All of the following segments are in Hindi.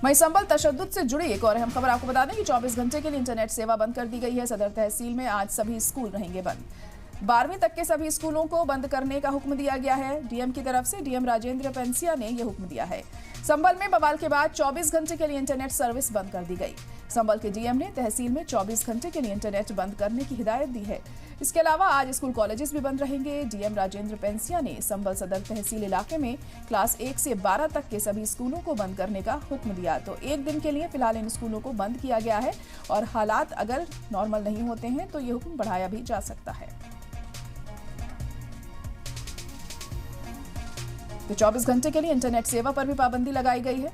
वहीं संबल तशद्दुद से जुड़ी एक और अहम खबर आपको बता दें कि 24 घंटे के लिए इंटरनेट सेवा बंद कर दी गई है। सदर तहसील में आज सभी स्कूल रहेंगे बंद। 12वीं तक के सभी स्कूलों को बंद करने का हुक्म दिया गया है। डीएम की तरफ से डीएम राजेंद्र पेंसिया ने यह हुक्म दिया है। संबल में बवाल के बाद 24 घंटे के लिए इंटरनेट सर्विस बंद कर दी गई। संबल के डीएम ने तहसील में 24 घंटे के लिए इंटरनेट बंद करने की हिदायत दी है। इसके अलावा आज स्कूल कॉलेजेस भी बंद रहेंगे। डीएम राजेंद्र पेंसिया ने संबल सदर तहसील इलाके में क्लास 1 से 12 तक के सभी स्कूलों को बंद करने का हुक्म दिया। तो एक दिन के लिए फिलहाल इन स्कूलों को बंद किया गया है और हालात अगर नॉर्मल नहीं होते हैं तो ये हुक्म बढ़ाया भी जा सकता है। तो 24 घंटे के लिए इंटरनेट सेवा पर भी पाबंदी लगाई गई है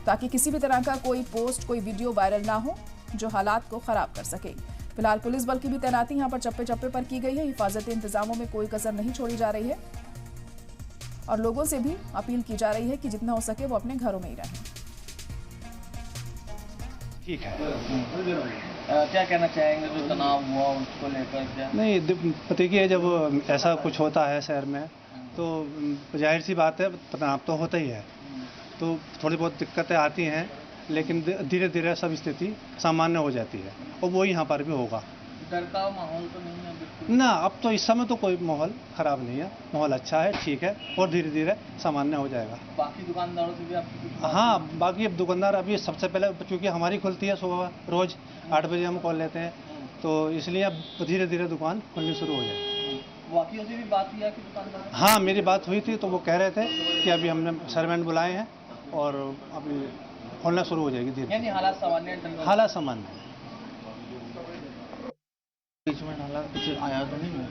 ताकि किसी भी तरह का कोई पोस्ट, कोई वीडियो वायरल ना हो जो हालात को खराब कर सके। फिलहाल पुलिस बल की भी तैनाती यहां पर चप्पे चप्पे पर की गई है। हिफाजती इंतजामों में कोई कसर नहीं छोड़ी जा रही है और लोगों से भी अपील की जा रही है कि जितना हो सके वो अपने घरों में ही रहें। ठीक है। क्या कहना चाहेंगे जो तनाव हुआ उसको लेकर? क्या नहीं, देखिए जब ऐसा कुछ होता है शहर में तो जाहिर सी बात है तनाव तो होता ही है, तो थोड़ी बहुत दिक्कतें आती हैं, लेकिन धीरे धीरे सब स्थिति सामान्य हो जाती है और वो यहाँ पर भी होगा। डर का माहौल तो नहीं है बिल्कुल ना, अब तो इस समय तो कोई माहौल ख़राब नहीं है, माहौल अच्छा है, ठीक है और धीरे धीरे सामान्य हो जाएगा। बाकी दुकानदारों से भी आपकी? हाँ, बाकी अब दुकानदार अभी सबसे पहले क्योंकि हमारी खुलती है सुबह रोज़ 8 बजे हम खोल लेते हैं, तो इसलिए अब धीरे धीरे दुकान खुलनी शुरू हो जाएगी। बाकियों से भी बात हुई कि दुकानदार? हाँ, मेरी बात हुई थी तो वो कह रहे थे कि अभी हमने सर्वेंट बुलाए हैं और अभी खोलना शुरू हो जाएगी धीरे। यानी हालात सामान्य? हालात सामान्य। बीच में हालात कुछ आया तो नहीं है?